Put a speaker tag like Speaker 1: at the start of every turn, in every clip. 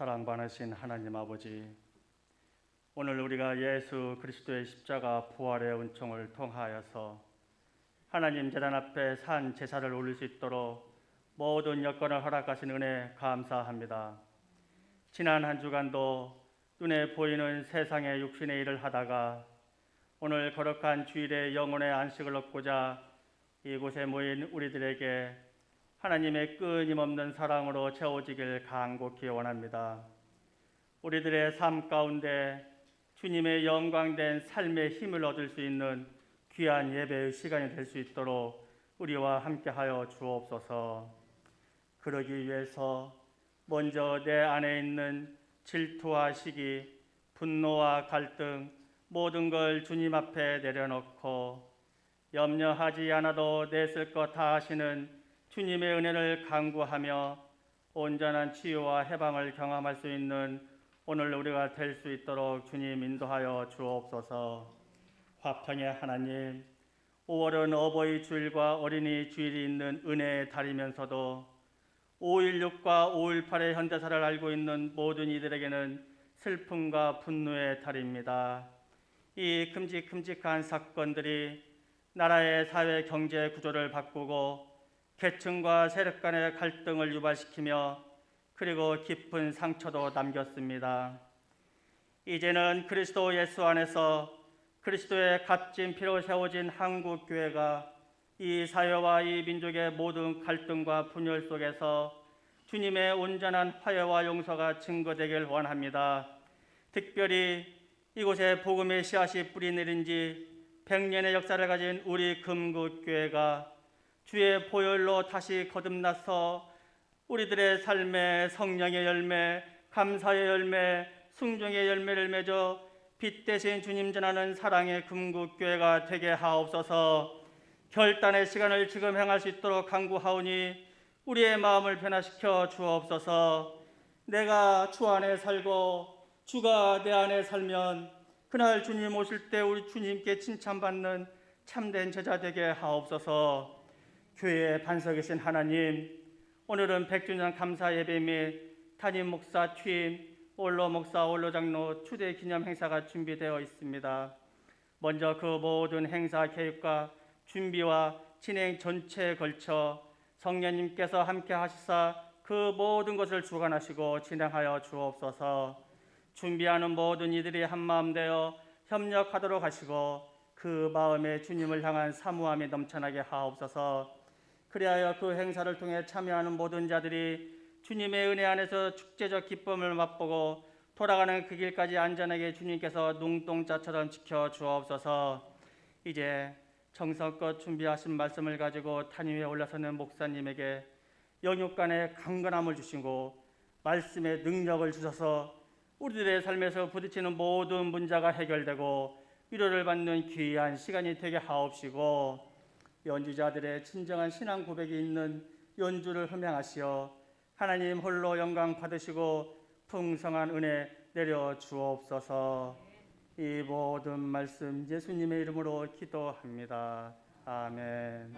Speaker 1: 사랑 많으신 하나님 아버지, 오늘 우리가 예수 그리스도의 십자가 부활의 은총을 통하여서 하나님 제단 앞에 산 제사를 올릴 수 있도록 모든 여건을 허락하신 은혜 감사합니다. 지난 한 주간도 눈에 보이는 세상의 육신의 일을 하다가 오늘 거룩한 주일에 영혼의 안식을 얻고자 이곳에 모인 우리들에게 하나님의 끊임없는 사랑으로 채워지길 간곡히 원합니다. 우리들의 삶 가운데 주님의 영광된 삶의 힘을 얻을 수 있는 귀한 예배의 시간이 될 수 있도록 우리와 함께하여 주옵소서. 그러기 위해서 먼저 내 안에 있는 질투와 시기, 분노와 갈등 모든 걸 주님 앞에 내려놓고 염려하지 않아도 내 쓸 것 다 하시는 주님의 은혜를 간구하며 온전한 치유와 해방을 경험할 수 있는 오늘 우리가 될 수 있도록 주님 인도하여 주옵소서. 화평의 하나님, 5월은 어버이 주일과 어린이 주일이 있는 은혜의 달이면서도 5.16과 5.18의 현대사를 알고 있는 모든 이들에게는 슬픔과 분노의 달입니다. 이 큼직큼직한 사건들이 나라의 사회 경제 구조를 바꾸고 계층과 세력 간의 갈등을 유발시키며 그리고 깊은 상처도 남겼습니다. 이제는 그리스도 예수 안에서 그리스도의 값진 피로 세워진 한국 교회가 이 사회와 이 민족의 모든 갈등과 분열 속에서 주님의 온전한 화해와 용서가 증거되길 원합니다. 특별히 이곳에 복음의 씨앗이 뿌리내린 지 100년의 역사를 가진 우리 금국교회가 주의 보혈로 다시 거듭나서 우리들의 삶에 성령의 열매, 감사의 열매, 순종의 열매를 맺어 빛 대신 주님 전하는 사랑의 금국교회가 되게 하옵소서. 결단의 시간을 지금 행할 수 있도록 간구하오니 우리의 마음을 변화시켜 주옵소서. 내가 주 안에 살고 주가 내 안에 살면 그날 주님 오실 때 우리 주님께 칭찬받는 참된 제자 되게 하옵소서. 교회의 반석이신 하나님, 오늘은 100주년 감사 예배 및 담임 목사 취임, 원로 목사, 원로 장로 추대 기념 행사가 준비되어 있습니다. 먼저 그 모든 행사 계획과 준비와 진행 전체에 걸쳐 성령님께서 함께 하시사 그 모든 것을 주관하시고 진행하여 주옵소서. 준비하는 모든 이들이 한마음 되어 협력하도록 하시고 그 마음에 주님을 향한 사모함이 넘쳐나게 하옵소서. 그리하여 그 행사를 통해 참여하는 모든 자들이 주님의 은혜 안에서 축제적 기쁨을 맛보고 돌아가는 그 길까지 안전하게 주님께서 눈동자처럼 지켜 주옵소서. 이제 정성껏 준비하신 말씀을 가지고 탄 위에 올라서는 목사님에게 영육간의 강건함을 주시고 말씀의 능력을 주셔서 우리들의 삶에서 부딪히는 모든 문제가 해결되고 위로를 받는 귀한 시간이 되게 하옵시고 연주자들의 진정한 신앙 고백이 있는 연주를 흠양하시어 하나님 홀로 영광 받으시고 풍성한 은혜 내려 주옵소서. 이 모든 말씀 예수님의 이름으로 기도합니다. 아멘.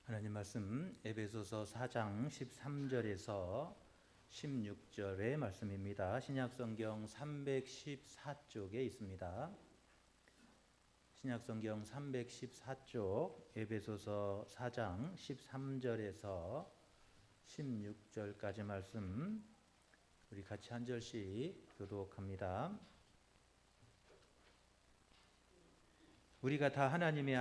Speaker 2: 하나님 말씀 에베소서 4장 13절에서 16절의 말씀입니다. 신약성경 314쪽에 있습니다. 신약성경 314쪽 에베소서 4장 13절에서 16절까지 말씀 우리 같이 한 절씩 교독합니다. 우리가 다 하나님의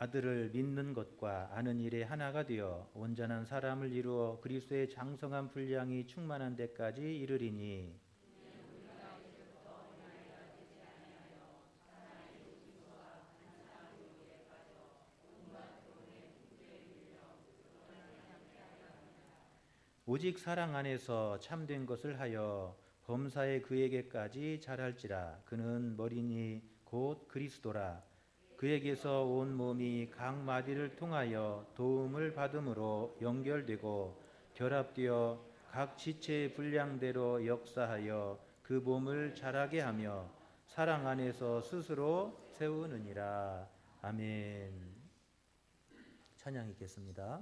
Speaker 2: 아들을 믿는 것과 아는 일에 하나가 되어 온전한 사람을 이루어 그리스도의 장성한 분량이 충만한 데까지 이르리니 오직 사랑 안에서 참된 것을 하여 범사에 그에게까지 자랄지라. 그는 머리니 곧 그리스도라. 그에게서 온 몸이 각 마디를 통하여 도움을 받음으로 연결되고 결합되어 각 지체의 분량대로 역사하여 그 몸을 자라게 하며 사랑 안에서 스스로 세우느니라. 아멘. 찬양 읽겠습니다.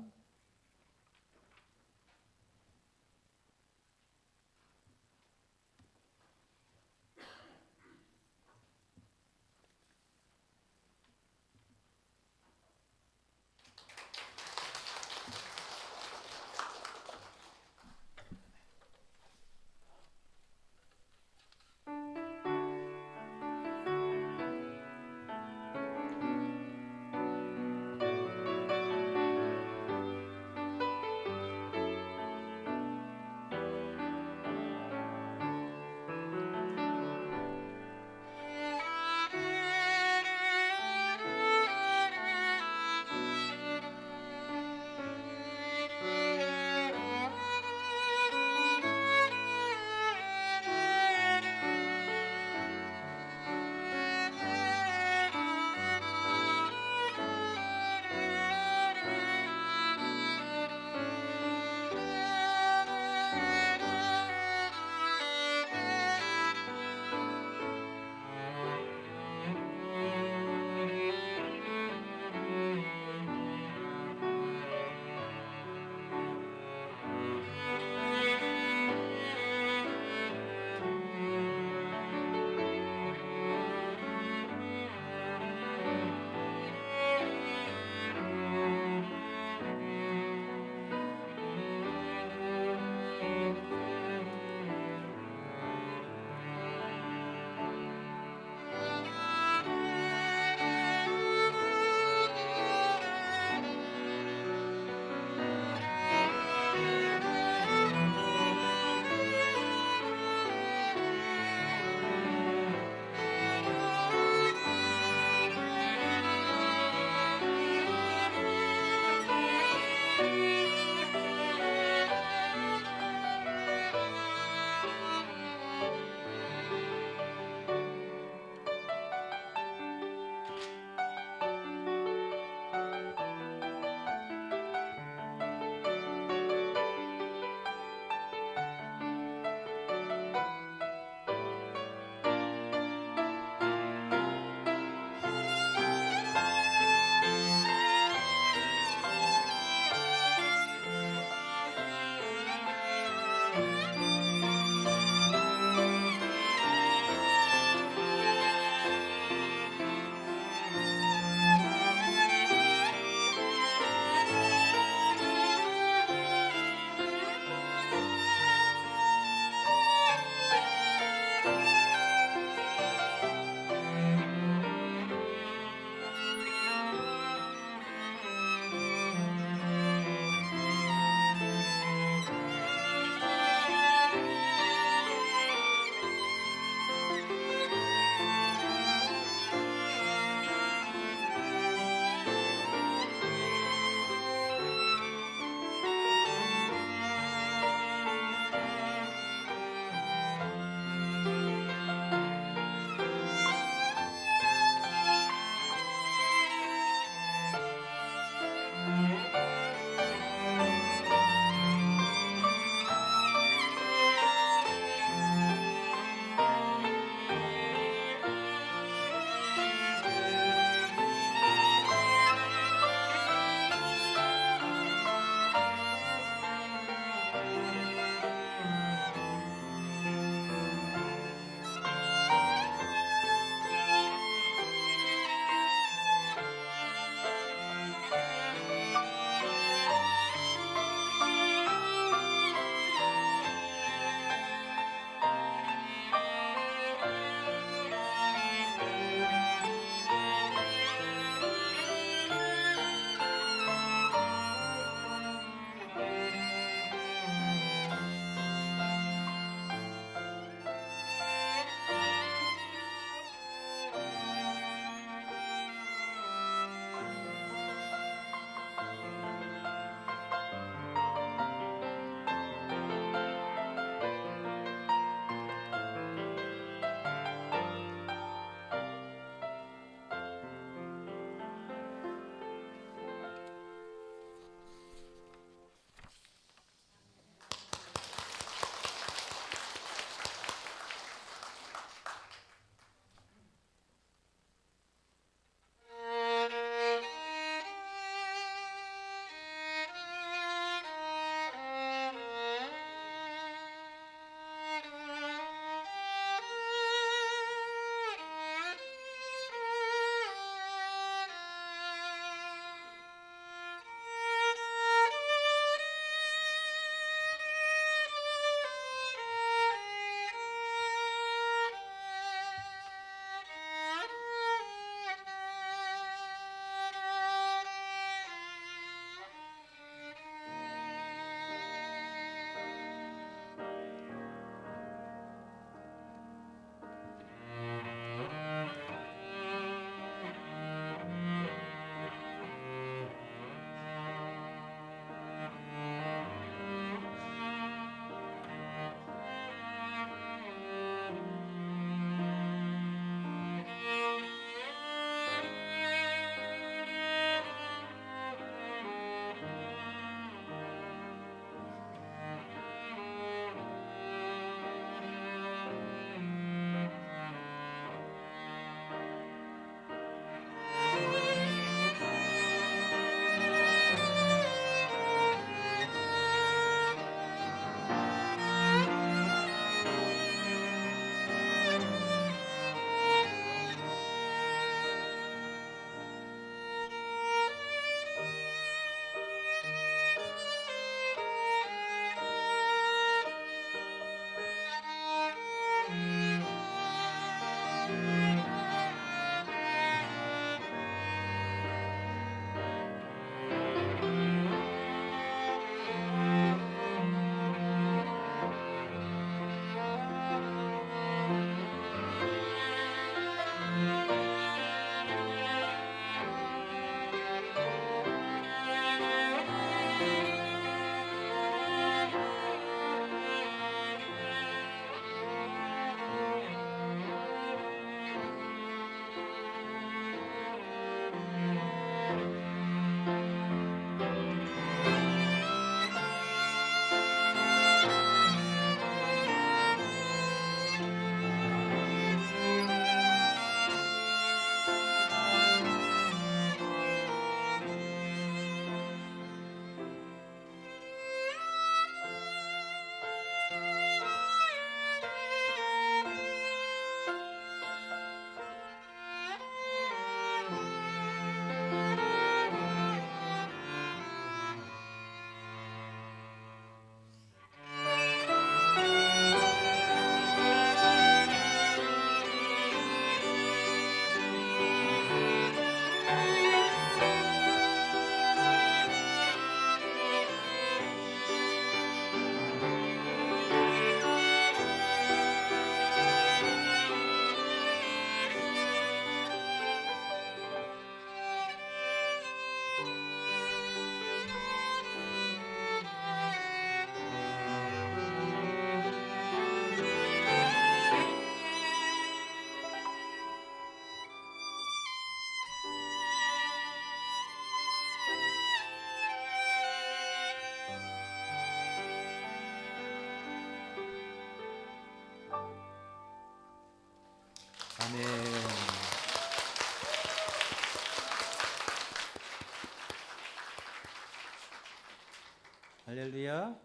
Speaker 2: 할렐루야.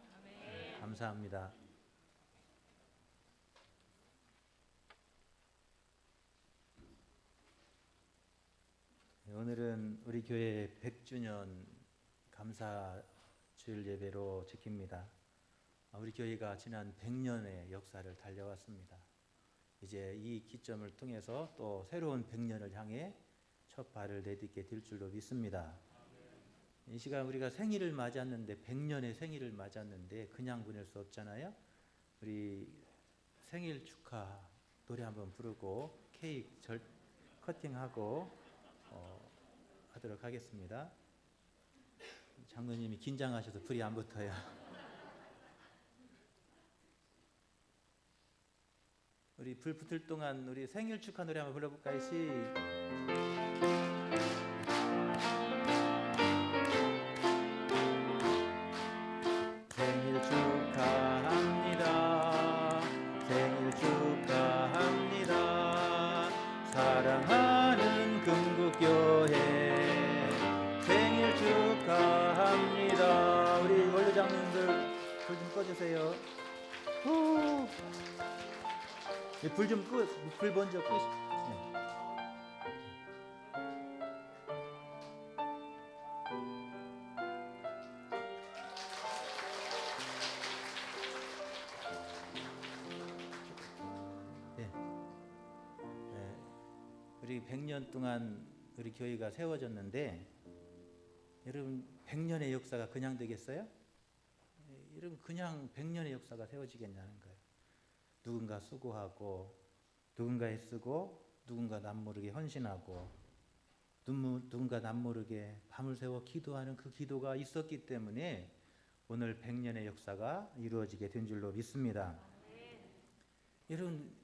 Speaker 2: 감사합니다. 오늘은 우리 교회 100주년 감사주일 예배로 지킵니다. 우리 교회가 지난 100년의 역사를 달려왔습니다. 이제 이 기점을 통해서 또 새로운 100년을 향해 첫 발을 내딛게 될 줄로 믿습니다. 이 시간 우리가 생일을 맞았는데 100년의 생일을 맞았는데 그냥 보낼 수 없잖아요. 우리 생일 축하 노래 한번 부르고 케이크 커팅하고 하도록 하겠습니다. 장로님이 긴장하셔서 불이 안 붙어요. 우리 불 붙을 동안 우리 생일 축하 노래 한번 불러볼까요? 생일 축하합니다. 생일 축하합니다. 사랑하는 금국교회 생일 축하합니다. 우리 원로 장님들 불 좀 꺼주세요. 불 좀 불 먼저 끄. 우리 100년 동안 우리 교회가 세워졌는데 여러분 100년의 역사가 그냥 되겠어요? 여러분 그냥 100년의 역사가 세워지겠냐는 거예요. 누군가 수고하고 누군가 애쓰고 누군가 남모르게 헌신하고 누군가 남모르게 밤을 새워 기도하는 그 기도가 있었기 때문에 오늘 100년의 역사가 이루어지게 된 줄로 믿습니다. 여러분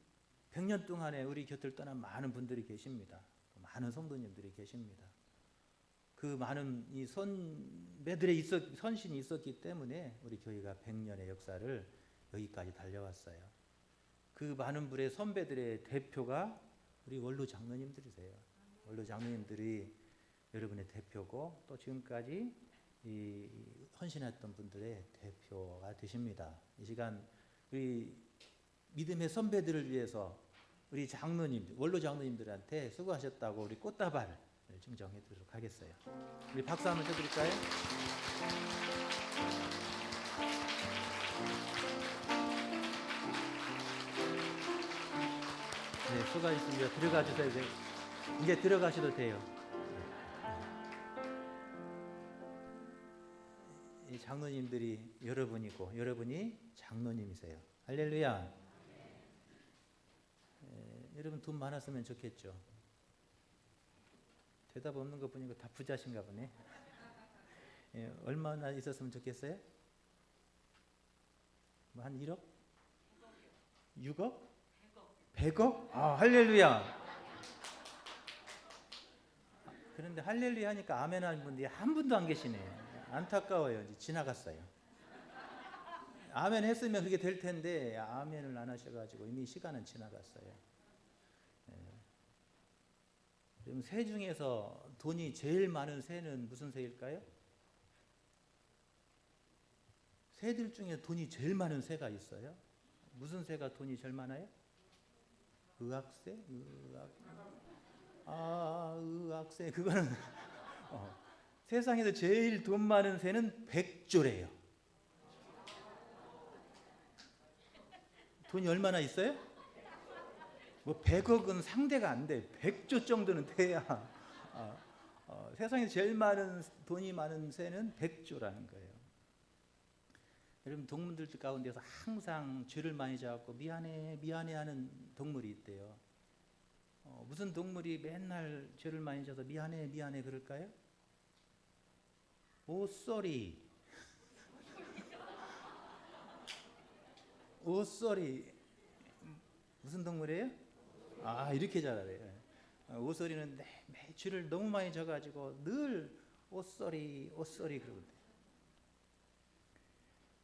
Speaker 2: 100년 동안에 우리 곁을 떠난 많은 분들이 계십니다. 많은 성도님들이 계십니다. 그 많은 이 선배들의 선신이 있었기 때문에 우리 교회가 100년의 역사를 여기까지 달려왔어요. 그 많은 분의 선배들의 대표가 우리 원로 장로님들이세요. 원로 장로님들이 여러분의 대표고 또 지금까지 이 헌신했던 분들의 대표가 되십니다. 이 시간 우리 믿음의 선배들을 위해서 우리 장로님, 원로 장로님들한테 수고하셨다고 우리 꽃다발을 증정해 드리도록 하겠어요. 우리 박수 한번 쳐드릴까요? 네, 수고하셨습니다. 들어가 주세요. 이제 들어가셔도 돼요. 이 장로님들이 여러분이고 여러분이 장로님이세요. 할렐루야. 여러분 돈 많았으면 좋겠죠. 대답 없는 거 보니까 다 부자신가 보네. 얼마나 있었으면 좋겠어요? 뭐 한 1억? 6억? 100억? 아, 할렐루야. 그런데 할렐루야 하니까 아멘 하는 분들이 한 분도 안 계시네. 안타까워요. 이제 지나갔어요. 아멘 했으면 그게 될 텐데 아멘을 안 하셔가지고 이미 시간은 지나갔어요. 그럼 새 중에서 돈이 제일 많은 새는 무슨 새일까요? 새들 중에 돈이 제일 많은 새가 있어요. 무슨 새가 돈이 제일 많아요? 의학새? 의학새. 그거는 세상에서 제일 돈 많은 새는 백조래요. 돈이 얼마나 있어요? 뭐 100억은 상대가 안 돼. 100조 정도는 돼야. 세상에 제일 많은 돈이 많은 새는 100조라는 거예요. 여러분 동물들 가운데서 항상 죄를 많이 져갖고 미안해 하는 동물이 있대요. 무슨 동물이 맨날 죄를 많이 져서 미안해 그럴까요? 오쏘리. 오쏘리. 무슨 동물이에요? 이렇게 잘 알아요. 오쏘리는 죄를 너무 많이 져가지고 늘 오쏘리 그러거든요.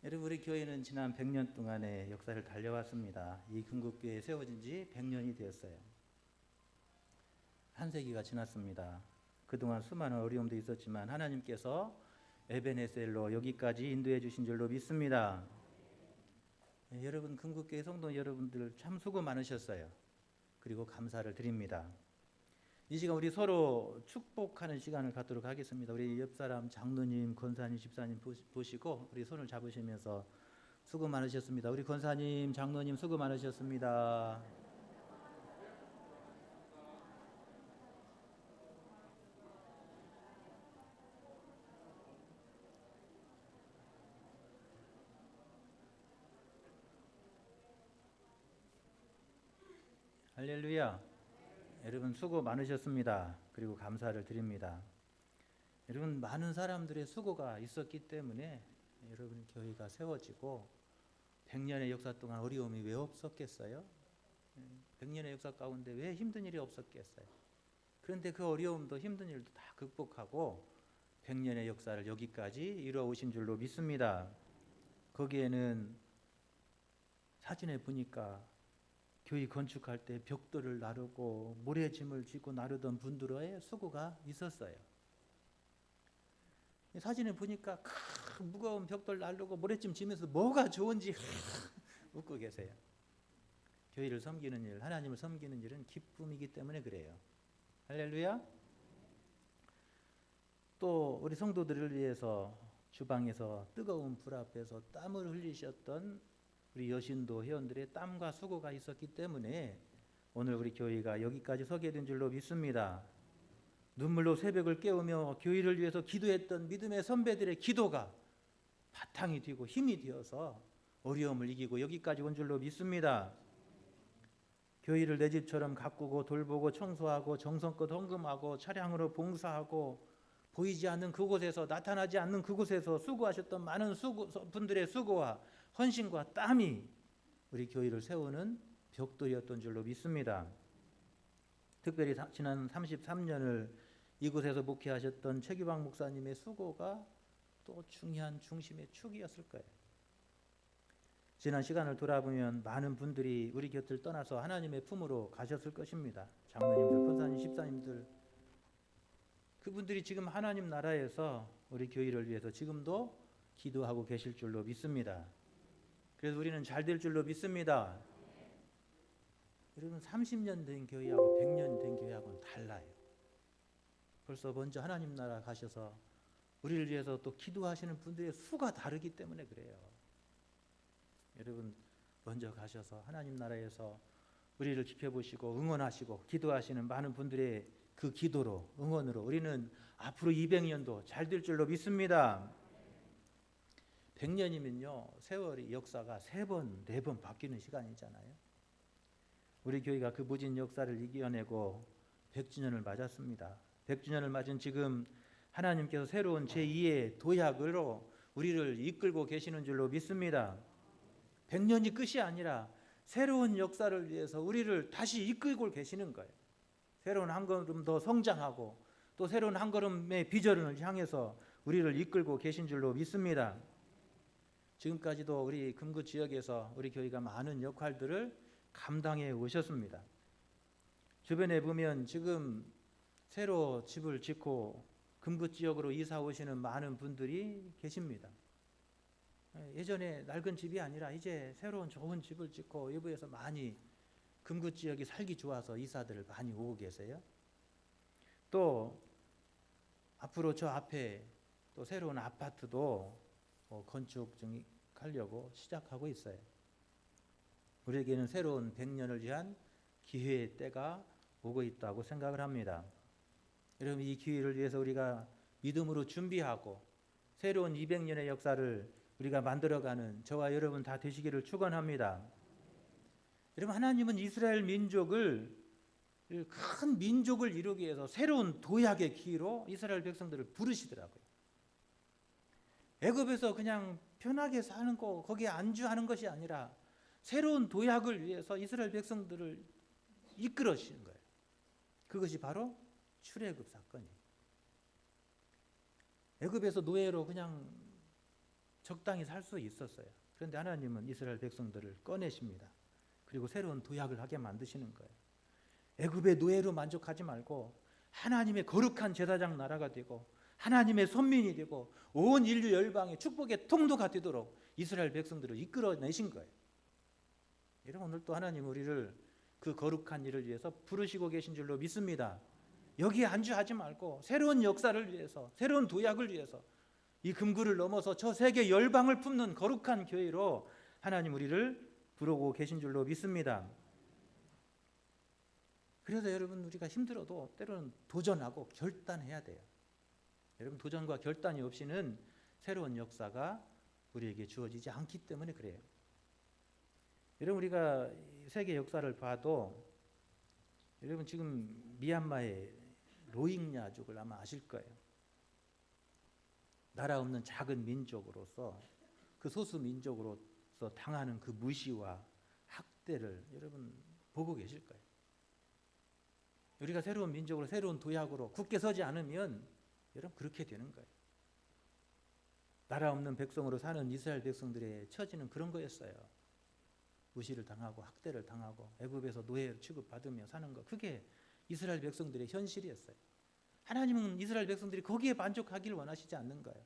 Speaker 2: 여러분 우리 교회는 지난 100년 동안의 역사를 달려왔습니다. 이 금국교회 세워진 지 100년이 되었어요. 한 세기가 지났습니다. 그동안 수많은 어려움도 있었지만 하나님께서 에베네셀로 여기까지 인도해 주신 줄로 믿습니다. 여러분 금국교회 성도 여러분들 참 수고 많으셨어요. 그리고 감사를 드립니다. 이 시간 우리 서로 축복하는 시간을 갖도록 하겠습니다. 우리 옆사람 장로님, 권사님, 집사님 보시고 우리 손을 잡으시면서 수고 많으셨습니다. 우리 권사님, 장로님 수고 많으셨습니다. 할렐루야. 여러분 수고 많으셨습니다. 그리고 감사를 드립니다. 여러분 많은 사람들의 수고가 있었기 때문에 여러분 교회가 세워지고 100년의 역사 동안 어려움이 왜 없었겠어요? 100년의 역사 가운데 왜 힘든 일이 없었겠어요? 그런데 그 어려움도 힘든 일도 다 극복하고 100년의 역사를 여기까지 이루어 오신 줄로 믿습니다. 거기에는 사진에 보니까 교회 건축할 때 벽돌을 나르고 모래짐을 쥐고 나르던 분들의 수고가 있었어요. 사진에 보니까 큰 무거운 벽돌 나르고 모래짐 지면서 뭐가 좋은지 웃고 계세요. 교회를 섬기는 일, 하나님을 섬기는 일은 기쁨이기 때문에 그래요. 할렐루야. 또 우리 성도들을 위해서 주방에서 뜨거운 불 앞에서 땀을 흘리셨던 우리 여신도 회원들의 땀과 수고가 있었기 때문에 오늘 우리 교회가 여기까지 서게 된 줄로 믿습니다. 눈물로 새벽을 깨우며 교회를 위해서 기도했던 믿음의 선배들의 기도가 바탕이 되고 힘이 되어서 어려움을 이기고 여기까지 온 줄로 믿습니다. 교회를 내 집처럼 가꾸고 돌보고 청소하고 정성껏 헌금하고 차량으로 봉사하고 보이지 않는 그곳에서 나타나지 않는 그곳에서 수고하셨던 많은 분들의 수고와 헌신과 땀이 우리 교회를 세우는 벽돌이었던 줄로 믿습니다. 특별히 지난 33년을 이곳에서 목회하셨던 최규방 목사님의 수고가 또 중요한 중심의 축이었을 거예요. 지난 시간을 돌아보면 많은 분들이 우리 곁을 떠나서 하나님의 품으로 가셨을 것입니다. 장로님들, 권사님, 집사님들 그분들이 지금 하나님 나라에서 우리 교회를 위해서 지금도 기도하고 계실 줄로 믿습니다. 그래서 우리는 잘 될 줄로 믿습니다. 여러분 30년 된 교회하고 100년 된 교회하고는 달라요. 벌써 먼저 하나님 나라 가셔서 우리를 위해서 또 기도하시는 분들의 수가 다르기 때문에 그래요. 여러분 먼저 가셔서 하나님 나라에서 우리를 지켜보시고 응원하시고 기도하시는 많은 분들의 그 기도로 응원으로 우리는 앞으로 200년도 잘 될 줄로 믿습니다. 100년이면요 세월이 역사가 3번, 4번 바뀌는 시간이잖아요. 우리 교회가 그 무진 역사를 이겨내고 100주년을 맞았습니다. 100주년을 맞은 지금 하나님께서 새로운 제2의 도약으로 우리를 이끌고 계시는 줄로 믿습니다. 100년이 끝이 아니라 새로운 역사를 위해서 우리를 다시 이끌고 계시는 거예요. 새로운 한 걸음 더 성장하고 또 새로운 한 걸음의 비전을 향해서 우리를 이끌고 계신 줄로 믿습니다. 지금까지도 우리 금구 지역에서 우리 교회가 많은 역할들을 감당해 오셨습니다. 주변에 보면 지금 새로 집을 짓고 금구 지역으로 이사 오시는 많은 분들이 계십니다. 예전에 낡은 집이 아니라 이제 새로운 좋은 집을 짓고 일부에서 많이 금구 지역이 살기 좋아서 이사들을 많이 오고 계세요. 또 앞으로 저 앞에 또 새로운 아파트도 건축 하려고 시작하고 있어요. 우리에게는 새로운 100년을 위한 기회의 때가 오고 있다고 생각을 합니다. 여러분 이 기회를 위해서 우리가 믿음으로 준비하고 새로운 200년의 역사를 우리가 만들어가는 저와 여러분 다 되시기를 축원합니다. 여러분 하나님은 이스라엘 민족을 큰 민족을 이루기 위해서 새로운 도약의 기회로 이스라엘 백성들을 부르시더라고요. 애굽에서 그냥 편하게 사는 거 거기에 안주하는 것이 아니라 새로운 도약을 위해서 이스라엘 백성들을 이끌으시는 거예요. 그것이 바로 출애굽 사건이에요. 애굽에서 노예로 그냥 적당히 살 수 있었어요. 그런데 하나님은 이스라엘 백성들을 꺼내십니다. 그리고 새로운 도약을 하게 만드시는 거예요. 애굽의 노예로 만족하지 말고 하나님의 거룩한 제사장 나라가 되고 하나님의 선민이 되고 온 인류 열방의 축복의 통로가 되도록 이스라엘 백성들을 이끌어내신 거예요. 여러분, 오늘 또 하나님 우리를 그 거룩한 일을 위해서 부르시고 계신 줄로 믿습니다. 여기에 안주하지 말고 새로운 역사를 위해서, 새로운 도약을 위해서 이 금구를 넘어서 저 세계 열방을 품는 거룩한 교회로 하나님 우리를 부르고 계신 줄로 믿습니다. 그래서 여러분, 우리가 힘들어도 때로는 도전하고 결단해야 돼요. 여러분, 도전과 결단이 없이는 새로운 역사가 우리에게 주어지지 않기 때문에 그래요. 여러분, 우리가 세계 역사를 봐도 여러분 지금 미얀마의 로힝야족을 아마 아실 거예요. 나라 없는 작은 민족으로서 그 소수 민족으로서 당하는 그 무시와 학대를 여러분 보고 계실 거예요. 우리가 새로운 민족으로 새로운 도약으로 굳게 서지 않으면 여러분 그렇게 되는 거예요. 나라 없는 백성으로 사는 이스라엘 백성들의 처지는 그런 거였어요. 무시를 당하고 학대를 당하고 애굽에서 노예 취급받으며 사는 거, 그게 이스라엘 백성들의 현실이었어요. 하나님은 이스라엘 백성들이 거기에 만족하기를 원하시지 않는 거예요.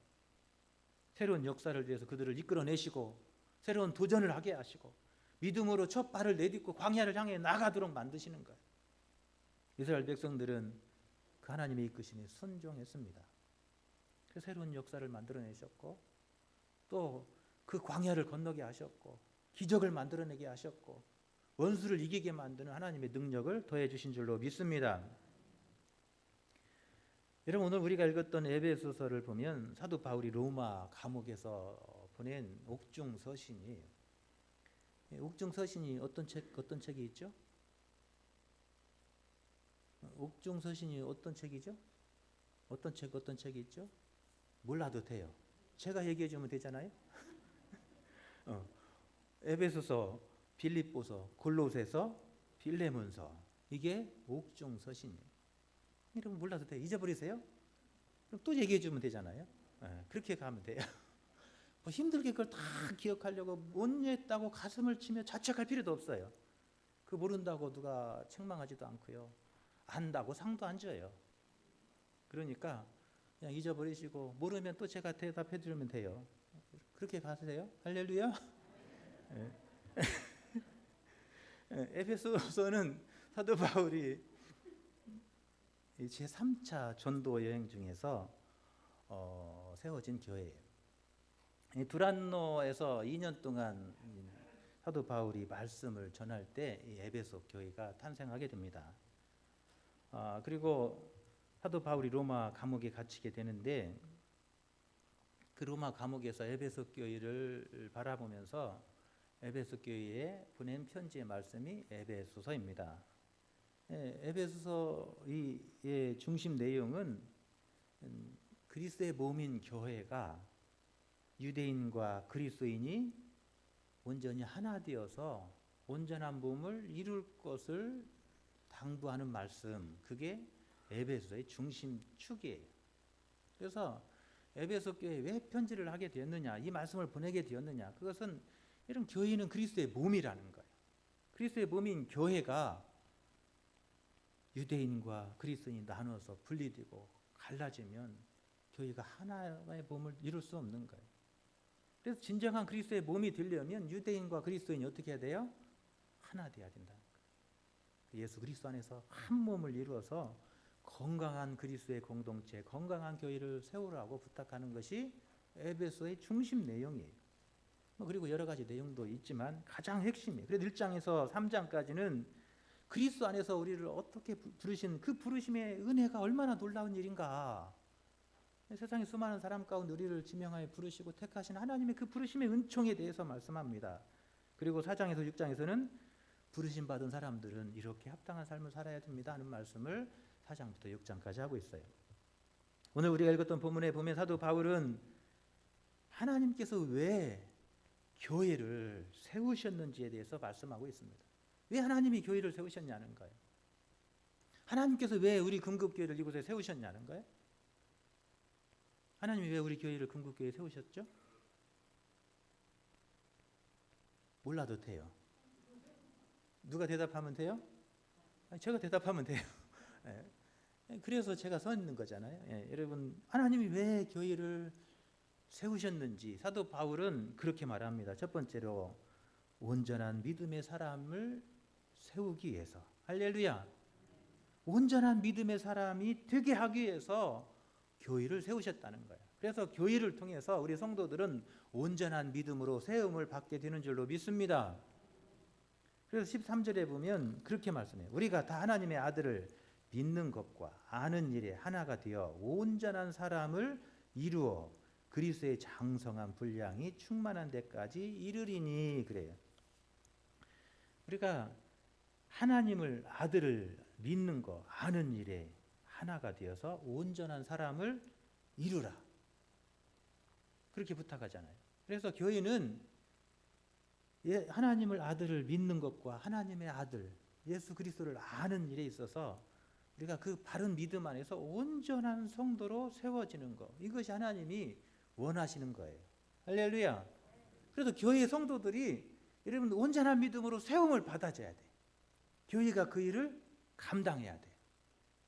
Speaker 2: 새로운 역사를 위해서 그들을 이끌어내시고 새로운 도전을 하게 하시고 믿음으로 첫 발을 내딛고 광야를 향해 나가도록 만드시는 거예요. 이스라엘 백성들은 그 하나님의 이끄심에 순종했습니다. 그 새로운 역사를 만들어내셨고 또 그 광야를 건너게 하셨고 기적을 만들어내게 하셨고 원수를 이기게 만드는 하나님의 능력을 더해 주신 줄로 믿습니다. 여러분, 오늘 우리가 읽었던 에베소서를 보면 사도 바울이 로마 감옥에서 보낸 옥중 서신이 어떤 책이 있죠? 옥중 서신이 어떤 책이죠? 어떤 책이 있죠? 몰라도 돼요. 제가 얘기해 주면 되잖아요. 에베소서, 빌립보서, 골로새서, 빌레몬서, 이게 옥중 서신이에요. 여러분 몰라도 돼요. 잊어버리세요. 그럼 또 얘기해 주면 되잖아요. 그렇게 가면 돼요. 뭐 힘들게 그걸 다 기억하려고 못냈다고 가슴을 치며 자책할 필요도 없어요. 그 모른다고 누가 책망하지도 않고요. 안다고 상도 안 줘요. 그러니까 그냥 잊어버리시고 모르면 또 제가 대답해 드리면 돼요. 그렇게 가세요. 할렐루야. 에베소서는 사도 바울이 제3차 전도 여행 중에서 세워진 교회예요. 두란노에서 2년 동안 사도 바울이 말씀을 전할 때 이 에베소 교회가 탄생하게 됩니다. 그리고 사도 바울이 로마 감옥에 갇히게 되는데 그 로마 감옥에서 에베소 교회를 바라보면서 에베소 교회에 보낸 편지의 말씀이 에베소서입니다. 에베소서의 중심 내용은 그리스도의 몸인 교회가 유대인과 그리스도인이 온전히 하나 되어서 온전한 몸을 이룰 것을 당부하는 말씀, 그게 에베소서의 중심축이에요. 그래서 에베소 교회에 왜 편지를 하게 되었느냐, 이 말씀을 보내게 되었느냐, 그것은 이런 교회는 그리스도의 몸이라는 거예요. 그리스도의 몸인 교회가 유대인과 그리스도인이 나눠서 분리되고 갈라지면 교회가 하나의 몸을 이룰 수 없는 거예요. 그래서 진정한 그리스도의 몸이 되려면 유대인과 그리스도인이 어떻게 해야 돼요? 하나 돼야 된다는 거예요. 예수 그리스도 안에서 한 몸을 이루어서 건강한 그리스도의 공동체, 건강한 교회를 세우라고 부탁하는 것이 에베소의 중심 내용이에요. 그리고 여러 가지 내용도 있지만 가장 핵심이에요. 그래서 1장에서 3장까지는 그리스도 안에서 우리를 어떻게 부르신 그 부르심의 은혜가 얼마나 놀라운 일인가, 세상의 수많은 사람 가운데 우리를 지명하여 부르시고 택하신 하나님의 그 부르심의 은총에 대해서 말씀합니다. 그리고 4장에서 6장에서는 부르심 받은 사람들은 이렇게 합당한 삶을 살아야 됩니다 하는 말씀을 4장부터 6장까지 하고 있어요. 오늘 우리가 읽었던 본문에 보면 사도 바울은 하나님께서 왜 교회를 세우셨는지에 대해서 말씀하고 있습니다. 왜 하나님이 교회를 세우셨냐는 거예요. 하나님께서 왜 우리 금급교회를 이곳에 세우셨냐는 거예요. 하나님이 왜 우리 교회를 금급교회에 세우셨죠? 몰라도 돼요. 누가 대답하면 돼요? 제가 대답하면 돼요. 그래서 제가 서 있는 거잖아요. 여러분, 하나님이 왜 교회를 세우셨는지 사도 바울은 그렇게 말합니다. 첫 번째로 온전한 믿음의 사람을 세우기 위해서. 할렐루야. 온전한 믿음의 사람이 되게 하기 위해서 교회를 세우셨다는 거예요. 그래서 교회를 통해서 우리 성도들은 온전한 믿음으로 세움을 받게 되는 줄로 믿습니다. 그래서 13절에 보면 그렇게 말씀해요. 우리가 다 하나님의 아들을 믿는 것과 아는 일에 하나가 되어 온전한 사람을 이루어 그리스도의 장성한 분량이 충만한 데까지 이르리니. 그래요. 우리가 하나님을 아들을 믿는 거 아는 일에 하나가 되어서 온전한 사람을 이루라, 그렇게 부탁하잖아요. 그래서 교회는 하나님을 아들을 믿는 것과 하나님의 아들 예수 그리스도를 아는 일에 있어서 우리가 그 바른 믿음 안에서 온전한 성도로 세워지는 것, 이것이 하나님이 원하시는 거예요. 할렐루야. 그래서 교회 성도들이 여러분 온전한 믿음으로 세움을 받아줘야 돼. 교회가 그 일을 감당해야 돼.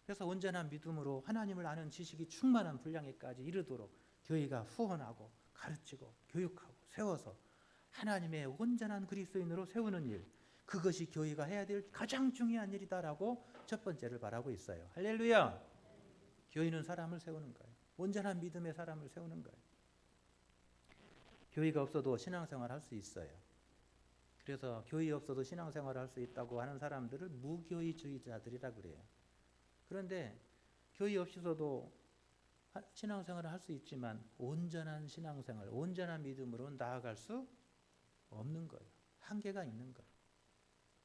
Speaker 2: 그래서 온전한 믿음으로 하나님을 아는 지식이 충만한 분량에까지 이르도록 교회가 후원하고 가르치고 교육하고 세워서 하나님의 온전한 그리스도인으로 세우는 일, 그것이 교회가 해야 될 가장 중요한 일이다라고 첫 번째를 말하고 있어요. 할렐루야. 교회는 사람을 세우는 거예요. 온전한 믿음의 사람을 세우는 거예요. 교회가 없어도 신앙생활 할 수 있어요. 그래서 교회 없어도 신앙생활을 할 수 있다고 하는 사람들을 무교회주의자들이라고 그래요. 그런데 교회 없이서도 신앙생활을 할 수 있지만 온전한 신앙생활, 온전한 믿음으로 나아갈 수 없는 거예요. 한계가 있는 거예요.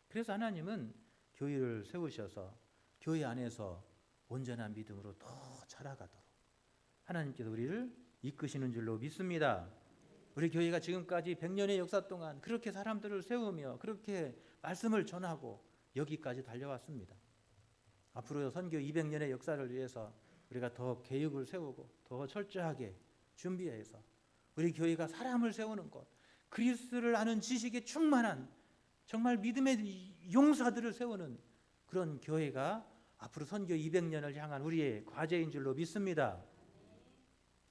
Speaker 2: 그래서 하나님은 교회를 세우셔서 교회 안에서 온전한 믿음으로 더 자라가도록 하나님께서 우리를 이끄시는 줄로 믿습니다. 우리 교회가 지금까지 100년의 역사 동안 그렇게 사람들을 세우며 그렇게 말씀을 전하고 여기까지 달려왔습니다. 앞으로 선교 200년의 역사를 위해서 우리가 더 계획을 세우고 더 철저하게 준비해서 우리 교회가 사람을 세우는 것, 그리스도를 아는 지식에 충만한 정말 믿음의 용사들을 세우는 그런 교회가 앞으로 선교 200년을 향한 우리의 과제인 줄로 믿습니다.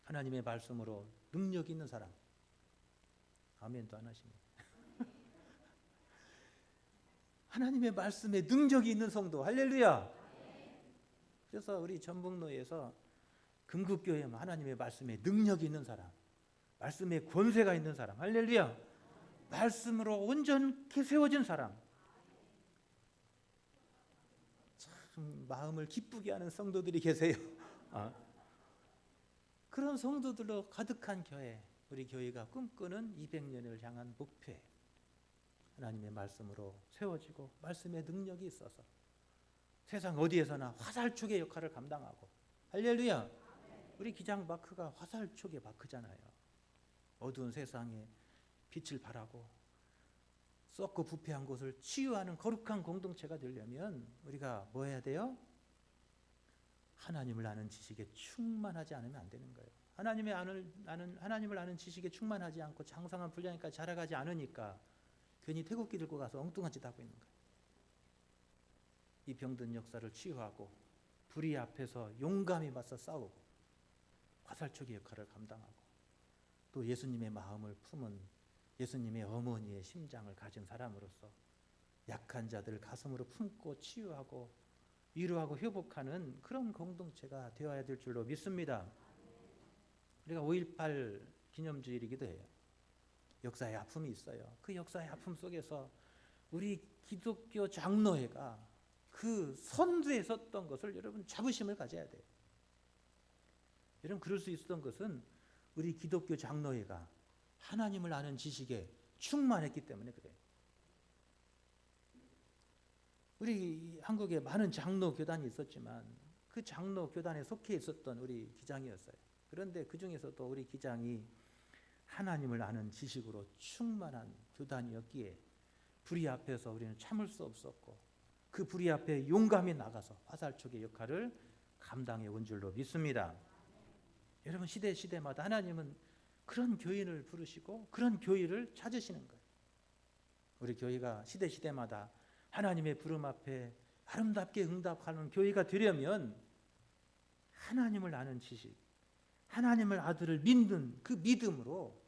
Speaker 2: 하나님의 말씀으로 능력 있는 사람. 아멘도 안 하시네. 하나님의 말씀에 능력이 있는 성도. 할렐루야. 그래서 우리 전북로에서 금국교회 하나님의 말씀에 능력이 있는 사람, 말씀에 권세가 있는 사람. 할렐루야. 말씀으로 온전히 세워진 사람, 참 마음을 기쁘게 하는 성도들이 계세요. 그런 성도들로 가득한 교회, 우리 교회가 꿈꾸는 200년을 향한 목표, 하나님의 말씀으로 세워지고 말씀의 능력이 있어서 세상 어디에서나 화살촉의 역할을 감당하고. 할렐루야. 우리 기장 마크가 화살촉의 마크잖아요. 어두운 세상에 빛을 발하고 썩고 부패한 곳을 치유하는 거룩한 공동체가 되려면 우리가 뭐 해야 돼요? 하나님을 아는 지식에 충만하지 않으면 안 되는 거예요. 하나님을 아는 지식에 충만하지 않고 장성한 분량까지 자라가지 않으니까 괜히 태극기 들고 가서 엉뚱한 짓 하고 있는 거예요. 이 병든 역사를 치유하고 불의 앞에서 용감히 맞서 싸우고 화살촉의 역할을 감당하고 또 예수님의 마음을 품은 예수님의 어머니의 심장을 가진 사람으로서 약한 자들 가슴으로 품고 치유하고 위로하고 회복하는 그런 공동체가 되어야 될 줄로 믿습니다. 우리가 5.18 기념주일이기도 해요. 역사의 아픔이 있어요. 그 역사의 아픔 속에서 우리 기독교 장로회가 그 선두에 섰던 것을 여러분 자부심을 가져야 돼요. 여러분 그럴 수 있었던 것은 우리 기독교 장로회가 하나님을 아는 지식에 충만했기 때문에 그래요. 우리 한국에 많은 장로 교단이 있었지만 그 장로 교단에 속해 있었던 우리 기장이었어요. 그런데 그 중에서도 우리 기장이 하나님을 아는 지식으로 충만한 교단이었기에 불의 앞에서 우리는 참을 수 없었고 그 불의 앞에 용감히 나가서 화살촉의 역할을 감당해 온 줄로 믿습니다. 여러분 시대마다 하나님은 그런 교인을 부르시고 그런 교회를 찾으시는 거예요. 우리 교회가 시대마다 하나님의 부름 앞에 아름답게 응답하는 교회가 되려면 하나님을 아는 지식, 하나님을 아들을 믿는 그 믿음으로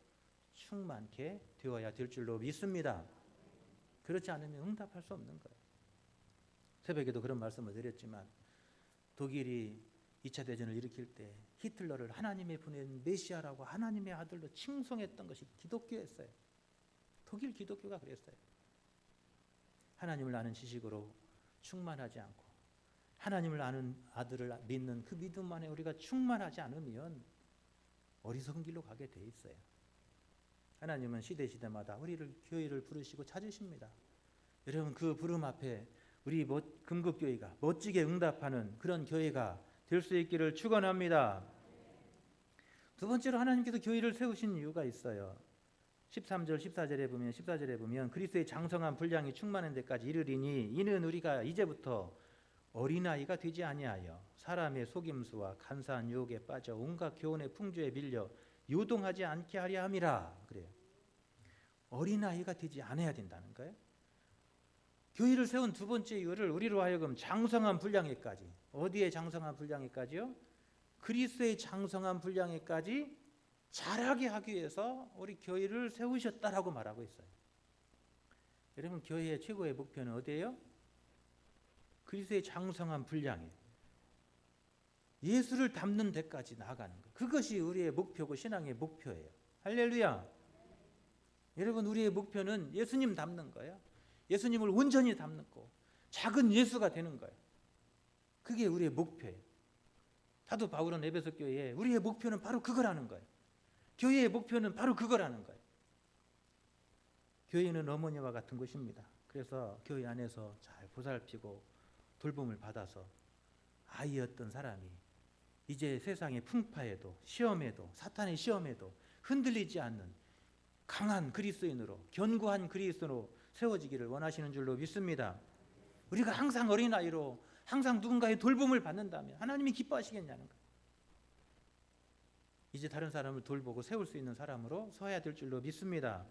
Speaker 2: 충만케 되어야 될 줄로 믿습니다. 그렇지 않으면 응답할 수 없는 거예요. 새벽에도 그런 말씀을 드렸지만 독일이 2차 대전을 일으킬 때 히틀러를 하나님이 보낸 메시아라고 하나님의 아들로 칭송했던 것이 기독교였어요. 독일 기독교가 그랬어요. 하나님을 아는 지식으로 충만하지 않고 하나님을 아는 아들을 믿는 그 믿음 안에 우리가 충만하지 않으면 어리석은 길로 가게 돼 있어요. 하나님은 시대마다 우리를 교회를 부르시고 찾으십니다. 여러분 그 부름 앞에 우리 금국교회가 멋지게 응답하는 그런 교회가 될 수 있기를 축원합니다. 두 번째로 하나님께서 교회를 세우신 이유가 있어요. 13절 14절에 보면 그리스도의 장성한 분량이 충만한 데까지 이르리니 이는 우리가 이제부터 어린아이가 되지 아니하여 사람의 속임수와 간사한 유혹에 빠져 온갖 교훈의 풍조에 밀려 요동하지 않게 하려 함이라. 그래요. 어린아이가 되지 않아야 된다는 거예요. 교회를 세운 두 번째 이유를 우리로 하여금 장성한 분량에까지, 어디에 장성한 분량에까지요? 그리스도의 장성한 분량에까지 자라게 하기 위해서 우리 교회를 세우셨다라고 말하고 있어요. 여러분 교회의 최고의 목표는 어디예요? 그리스도의 장성한 분량이에요. 예수를 닮는 데까지 나아가는 것. 그것이 우리의 목표고 신앙의 목표예요. 할렐루야. 여러분 우리의 목표는 예수님 닮는 거예요. 예수님을 온전히 닮는 거. 작은 예수가 되는 거예요. 그게 우리의 목표예요. 사도 바울은 에베소 교회에 우리의 목표는 바로 그거라는 거예요. 교회의 목표는 바로 그거라는 거예요. 교회는 어머니와 같은 곳입니다. 그래서 교회 안에서 잘 보살피고 돌봄을 받아서 아이였던 사람이 이제 세상의 풍파에도 시험에도 사탄의 시험에도 흔들리지 않는 강한 그리스도인으로 견고한 그리스도로 세워지기를 원하시는 줄로 믿습니다. 우리가 항상 어린아이로 항상 누군가의 돌봄을 받는다면 하나님이 기뻐하시겠냐는 거예요. 이제 다른 사람을 돌보고 세울 수 있는 사람으로 서야 될 줄로 믿습니다.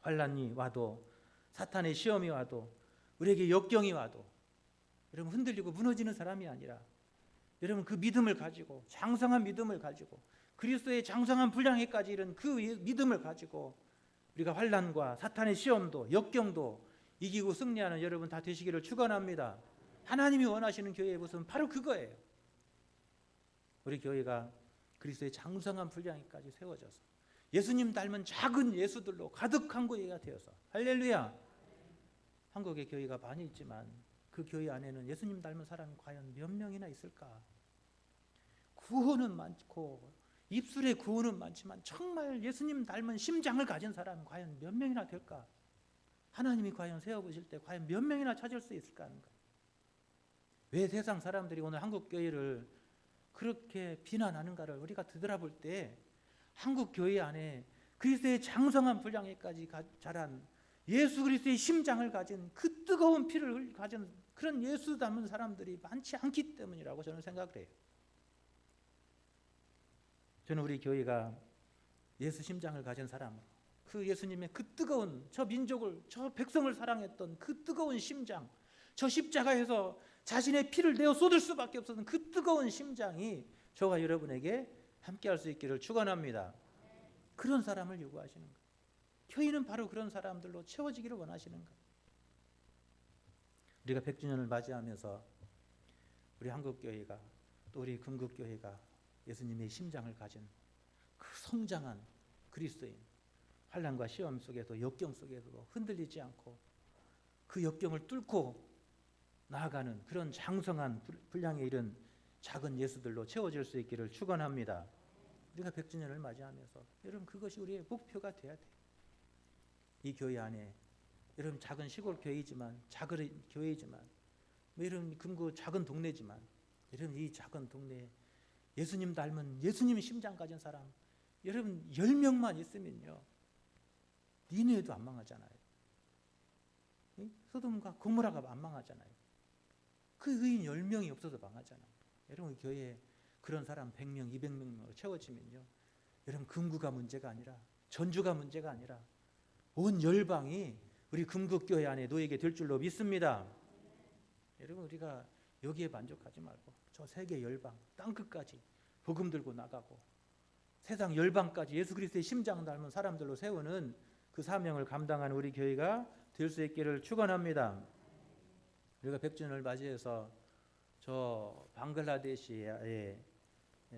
Speaker 2: 환난이 와도 사탄의 시험이 와도 우리에게 역경이 와도 여러분 흔들리고 무너지는 사람이 아니라 여러분 그 믿음을 가지고 장성한 믿음을 가지고 그리스도의 장성한 분량에까지 이른 그 믿음을 가지고 우리가 환난과 사탄의 시험도 역경도 이기고 승리하는 여러분 다 되시기를 축원합니다. 하나님이 원하시는 교회의 모습은 바로 그거예요. 우리 교회가 그리스도의 장성한 분량에까지 세워져서 예수님 닮은 작은 예수들로 가득한 교회가 되어서 할렐루야. 한국의 교회가 많이 있지만 그 교회 안에는 예수님 닮은 사람이 과연 몇 명이나 있을까? 구호는 많고 입술에 구호는 많지만 정말 예수님 닮은 심장을 가진 사람은 과연 몇 명이나 될까? 하나님이 과연 세워보실 때 과연 몇 명이나 찾을 수 있을까 하는 거예요. 왜 세상 사람들이 오늘 한국 교회를 그렇게 비난하는가를 우리가 되돌아볼 때 한국 교회 안에 그리스도의 장성한 분량에까지 자란 예수 그리스도의 심장을 가진 그 뜨거운 피를 가진 그런 예수 닮은 사람들이 많지 않기 때문이라고 저는 생각을 해요. 저는 우리 교회가 예수 심장을 가진 사람, 그 예수님의 그 뜨거운 저 민족을, 저 백성을 사랑했던 그 뜨거운 심장, 저 십자가에서 자신의 피를 내어 쏟을 수밖에 없었던 그 뜨거운 심장이 저와 여러분에게 함께할 수 있기를 축원합니다. 그런 사람을 요구하시는 거예요. 교회는 바로 그런 사람들로 채워지기를 원하시는 거예요. 우리가 100주년을 맞이하면서 우리 한국교회가 또 우리 금국교회가 예수님의 심장을 가진 그 성장한 그리스도인, 환난과 시험 속에도 역경 속에서도 흔들리지 않고 그 역경을 뚫고 나아가는 그런 장성한 분량에 이른 작은 예수들로 채워질 수 있기를 축원합니다. 우리가 100주년을 맞이하면서 여러분 그것이 우리의 목표가 돼야 돼요. 이 교회 안에 여러분 작은 시골 교회이지만 작은 교회이지만 여러분 금구 작은 동네지만 여러분 이 작은 동네에 예수님 닮은 예수님 심장 가진 사람 여러분 10명만 있으면요 니네도 안 망하잖아요. 소돔과 고모라가 안 망하잖아요. 그 의인 10명이 없어서 망하잖아요. 여러분 교회에 그런 사람 100명, 200명으로 채워지면요 여러분 금구가 문제가 아니라 전주가 문제가 아니라 온 열방이 우리 금국교회 안에 놓이게 될 줄로 믿습니다. 여러분 우리가 여기에 만족하지 말고 저 세계 열방 땅끝까지 복음 들고 나가고 세상 열방까지 예수 그리스도의 심장 닮은 사람들로 세우는 그 사명을 감당하는 우리 교회가 될 수 있기를 축원합니다. 우리가 100주년을 맞이해서 저 방글라데시에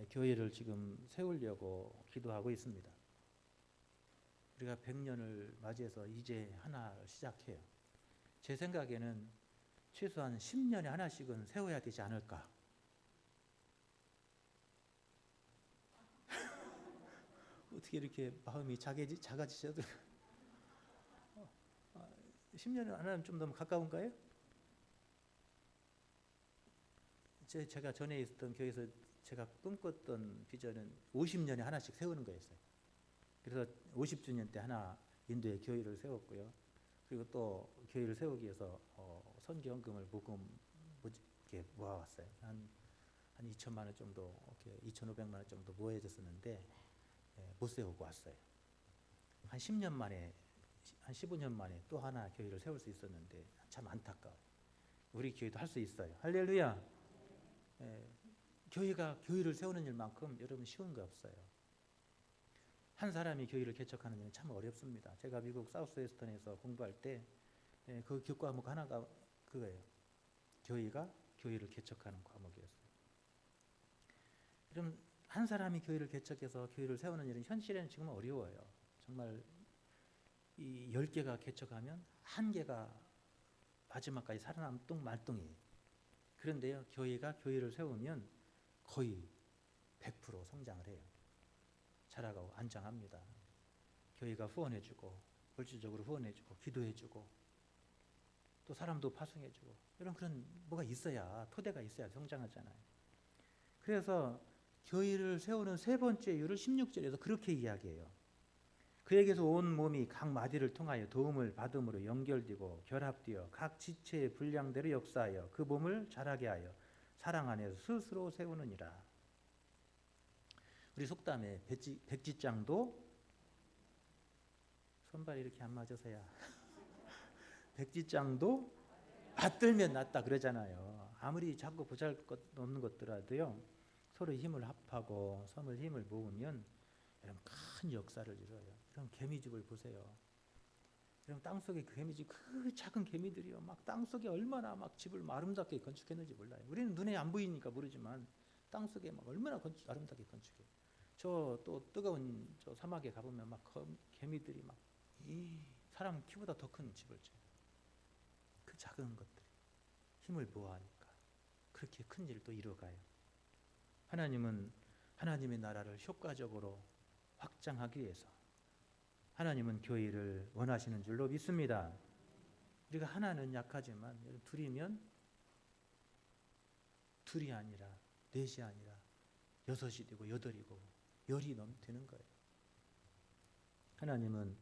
Speaker 2: 교회를 지금 세우려고 기도하고 있습니다. 우리가 100년을 맞이해서 이제 하나를 시작해요. 제 생각에는 최소한 10년에 하나씩은 세워야 되지 않을까. 어떻게 이렇게 마음이 작아지셔도 10년은 하나는 좀 너무 가까운가요? 제가 전에 있었던 교회에서 제가 꿈꿨던 비전은 50년에 하나씩 세우는 거였어요. 그래서 50주년 때 하나 인도에 교회를 세웠고요. 그리고 또 교회를 세우기 위해서 선기헌금을 이렇게 모아왔어요. 한 2천만 원 정도, 2,500만 원 정도 모아졌었는데 못 세우고 왔어요. 한 10년 만에, 한 15년 만에 또 하나 교회를 세울 수 있었는데 참 안타까워요. 우리 교회도 할 수 있어요. 할렐루야. 교회가 교회를 세우는 일만큼 여러분 쉬운 거 없어요. 한 사람이 교회를 개척하는 일은 참 어렵습니다. 제가 미국 사우스웨스턴에서 공부할 때 그 교과 과목 하나가 그거예요. 교회가 교회를 개척하는 과목이었어요. 그럼 한 사람이 교회를 개척해서 교회를 세우는 일은 현실에는 지금 어려워요. 정말 이 10개가 개척하면 한 개가 마지막까지 살아남동 말동이에요. 그런데요, 교회가 교회를 세우면 거의 100% 성장을 해요. 자라가고 안장합니다. 교회가 후원해주고 물질적으로 후원해주고 기도해주고 또 사람도 파송해주고 이런 그런 뭐가 있어야 토대가 있어야 성장하잖아요. 그래서 교회를 세우는 세 번째 이유를 16절에서 그렇게 이야기해요. 그에게서 온 몸이 각 마디를 통하여 도움을 받음으로 연결되고 결합되어 각 지체의 분량대로 역사하여 그 몸을 자라게 하여 사랑 안에서 스스로 세우느니라. 우리 속담에 백지장도 손발이 이렇게 안 맞아서야 백지장도 받들면 낫다 그러잖아요. 아무리 자꾸 보잘것없는 것들라도요 서로 힘을 합하고 서로 힘을 모으면 여러분 큰 역사를 이뤄요. 여러분 개미집을 보세요. 여러분 땅속에 그 개미집 그 작은 개미들이요 막 땅속에 얼마나 막 집을 아름답게 건축했는지 몰라요. 우리는 눈에 안 보이니까 모르지만 땅속에 막 얼마나 아름답게 건축해요. 저 또 뜨거운 저 사막에 가보면 막 개미들이 막 이 사람 키보다 더 큰 집을 지어요. 그 작은 것들이 힘을 모아하니까 그렇게 큰 일을 또 이뤄가요. 하나님은 하나님의 나라를 효과적으로 확장하기 위해서 하나님은 교회를 원하시는 줄로 믿습니다. 우리가 하나는 약하지만 둘이면 둘이 아니라 넷이 아니라 여섯이 되고 여덟이고 열이 되는 거예요. 하나님은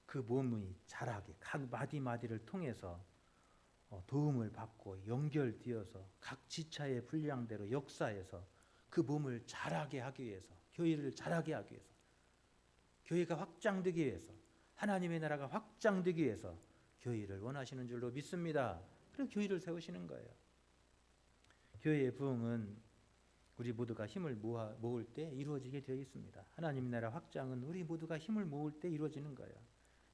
Speaker 2: 그 몸이 자라게 각 마디마디를 통해서 도움을 받고 연결되어서 각 지차의 분량대로 역사해서 그 몸을 자라게 하기 위해서 교회를 자라게 하기 위해서 교회가 확장되기 위해서 하나님의 나라가 확장되기 위해서 교회를 원하시는 줄로 믿습니다. 그래서 교회를 세우시는 거예요. 교회의 부흥은 우리 모두가 힘을 모을 때 이루어지게 되어 있습니다. 하나님의 나라 확장은 우리 모두가 힘을 모을 때 이루어지는 거예요.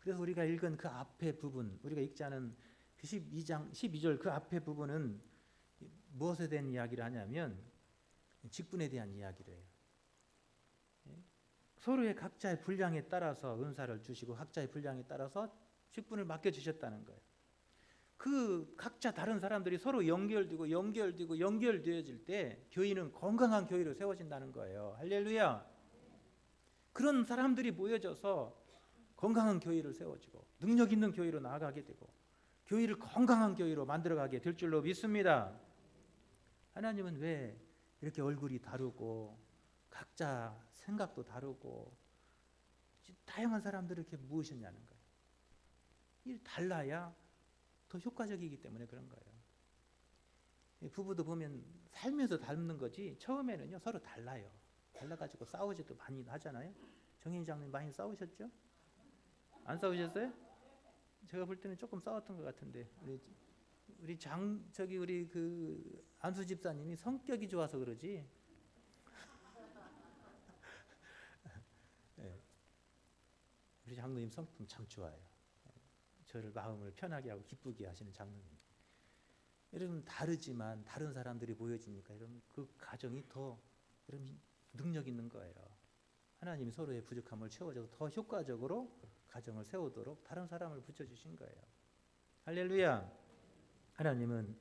Speaker 2: 그래서 우리가 읽은 그 앞에 부분, 우리가 읽지 않은 12장 12절 그 앞에 부분은 무엇에 대한 이야기를 하냐면 직분에 대한 이야기를 해요. 서로의 각자의 분량에 따라서 은사를 주시고 각자의 분량에 따라서 직분을 맡겨주셨다는 거예요. 그 각자 다른 사람들이 서로 연결되어질 때 교회는 건강한 교회로 세워진다는 거예요. 할렐루야. 그런 사람들이 모여져서 건강한 교회를 세워지고 능력 있는 교회로 나아가게 되고 교회를 건강한 교회로 만들어가게 될 줄로 믿습니다. 하나님은 왜 이렇게 얼굴이 다르고 각자 생각도 다르고 다양한 사람들을 이렇게 모으셨냐는 거예요. 이 달라야 더 효과적이기 때문에 그런 거예요. 부부도 보면 살면서 닮는 거지 처음에는요 서로 달라요. 달라가지고 싸우지도 많이 하잖아요. 정인 장님 많이 싸우셨죠? 안 싸우셨어요? 제가 볼 때는 조금 싸웠던 것 같은데 우리 그 안수 집사님이 성격이 좋아서 그러지. 네. 우리 장로님 성품 참 좋아요. 저를 마음을 편하게 하고 기쁘게 하시는 장로님. 여러분 다르지만 다른 사람들이 보여지니까 여러분 그 가정이 더 여러분 능력 있는 거예요. 하나님이 서로의 부족함을 채워줘서 더 효과적으로 가정을 세우도록 다른 사람을 붙여주신 거예요. 할렐루야. 하나님은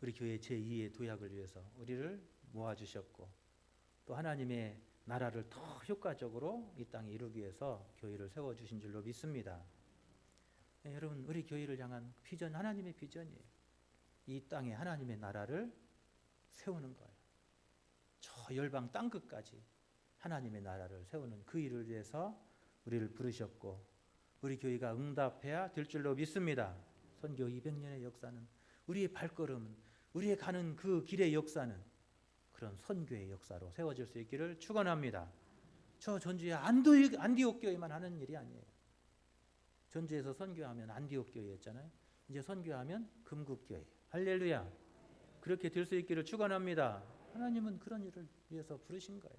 Speaker 2: 우리 교회 제2의 도약을 위해서 우리를 모아주셨고 또 하나님의 나라를 더 효과적으로 이 땅에 이루기 위해서 교회를 세워주신 줄로 믿습니다. 네, 여러분 우리 교회를 향한 비전, 하나님의 비전이에요. 이 땅에 하나님의 나라를 세우는 거예요. 저 열방 땅끝까지 하나님의 나라를 세우는 그 일을 위해서 우리를 부르셨고 우리 교회가 응답해야 될 줄로 믿습니다. 선교 200년의 역사는 우리의 발걸음은 우리의 가는 그 길의 역사는 그런 선교의 역사로 세워질 수 있기를 축원합니다. 저 전주의 안디옥 교회만 하는 일이 아니에요. 전주에서 선교하면 안디옥 교회였잖아요. 이제 선교하면 금국교회. 할렐루야. 그렇게 될 수 있기를 축원합니다. 하나님은 그런 일을 위해서 부르신 거예요.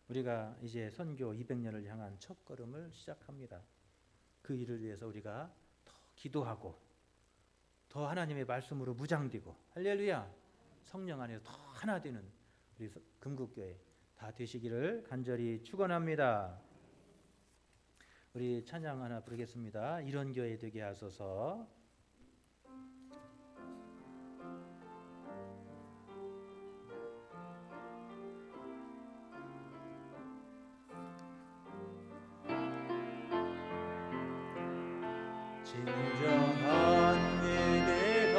Speaker 2: 우리가 이제 선교 200년을 향한 첫걸음을 시작합니다. 그 일을 위해서 우리가 더 기도하고 더 하나님의 말씀으로 무장되고 할렐루야 성령 안에서 더 하나 되는 우리 금국교회 다 되시기를 간절히 축원합니다. 우리 찬양 하나 부르겠습니다. 이런 교회 되게 하소서. 진정한 예배가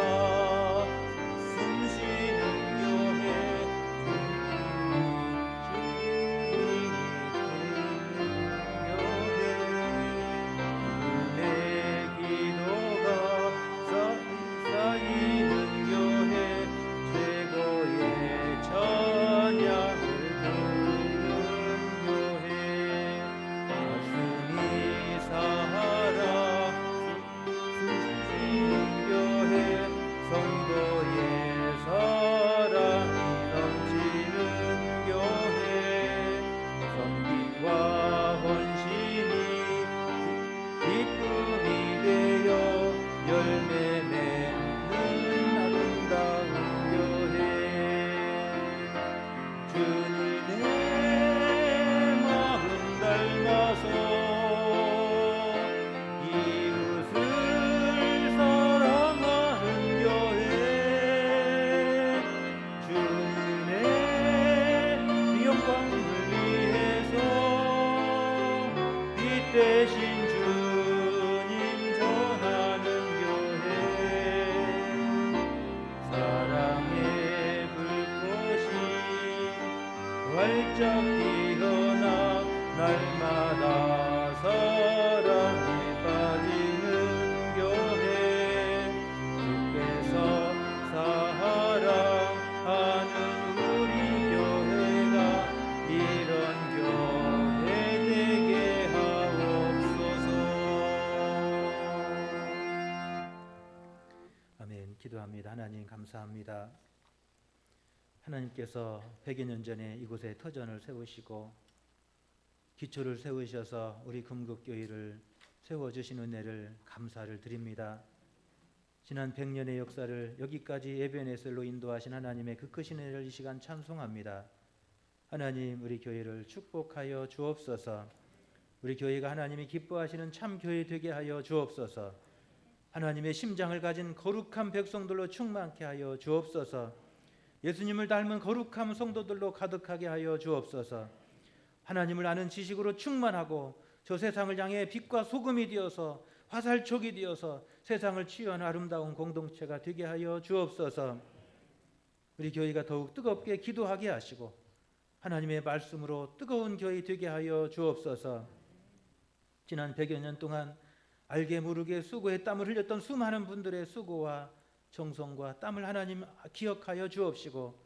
Speaker 2: 숨쉬는 교회 내 기도가 쌓이는 교회 최고의 찬양을 듣는 교회 말씀이 살아 교회 성도의 사랑이 넘치는 교회 선비와 헌신이 기쁨이 되어 열매 맺는 아름다운 교회 주님의 마음 닮아서 대신 주님 전하는 교회 사랑의 불꽃이 활짝 피어나 날마다 사랑에 빠지는 교회 주께서 사랑하는 우리 교회가 이런 교회 되게 아멘. 기도합니다. 하나님 감사합니다. 하나님께서 100여 년 전에 이곳에 터전을 세우시고 기초를 세우셔서 우리 금국교회를 세워주신 은혜를 감사를 드립니다. 지난 100년의 역사를 여기까지 예배의슬로 인도하신 하나님의 그 크신 은혜를 이 시간 찬송합니다. 하나님 우리 교회를 축복하여 주옵소서. 우리 교회가 하나님이 기뻐하시는 참 교회 되게 하여 주옵소서. 하나님의 심장을 가진 거룩한 백성들로 충만케 하여 주옵소서. 예수님을 닮은 거룩한 성도들로 가득하게 하여 주옵소서. 하나님을 아는 지식으로 충만하고 저 세상을 향해 빛과 소금이 되어서 화살촉이 되어서 세상을 치유하는 아름다운 공동체가 되게 하여 주옵소서. 우리 교회가 더욱 뜨겁게 기도하게 하시고 하나님의 말씀으로 뜨거운 교회 되게 하여 주옵소서. 지난 100여 년 동안 알게 모르게 수고에 땀을 흘렸던 수많은 분들의 수고와 정성과 땀을 하나님 기억하여 주옵시고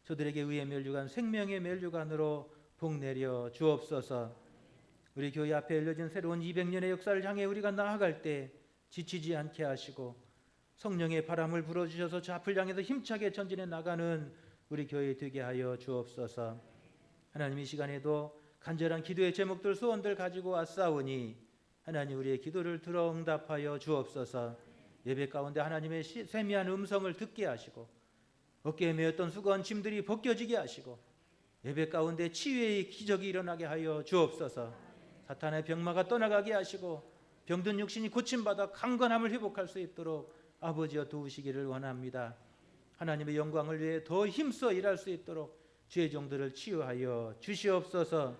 Speaker 2: 저들에게 의의 면류관 생명의 면류관으로 복내려 주옵소서. 우리 교회 앞에 열려진 새로운 200년의 역사를 향해 우리가 나아갈 때 지치지 않게 하시고 성령의 바람을 불어주셔서 저 앞을 향해서 힘차게 전진해 나가는 우리 교회 되게 하여 주옵소서. 하나님, 이 시간에도 간절한 기도의 제목들, 소원들 가지고 왔사오니 하나님, 우리의 기도를 들어 응답하여 주옵소서. 예배 가운데 하나님의 세미한 음성을 듣게 하시고 어깨에 메었던 수고한 짐들이 벗겨지게 하시고 예배 가운데 치유의 기적이 일어나게 하여 주옵소서. 사탄의 병마가 떠나가게 하시고 병든 육신이 고침받아 강건함을 회복할 수 있도록 아버지여 도우시기를 원합니다. 하나님의 영광을 위해 더 힘써 일할 수 있도록 주의 종들을 치유하여 주시옵소서.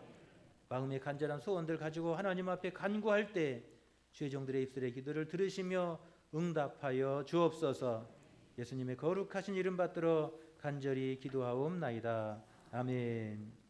Speaker 2: 마음의 간절한 소원들 가지고 하나님 앞에 간구할 때 주의 종들의 입술의 기도를 들으시며 응답하여 주옵소서. 예수님의 거룩하신 이름 받들어 간절히 기도하옵나이다. 아멘.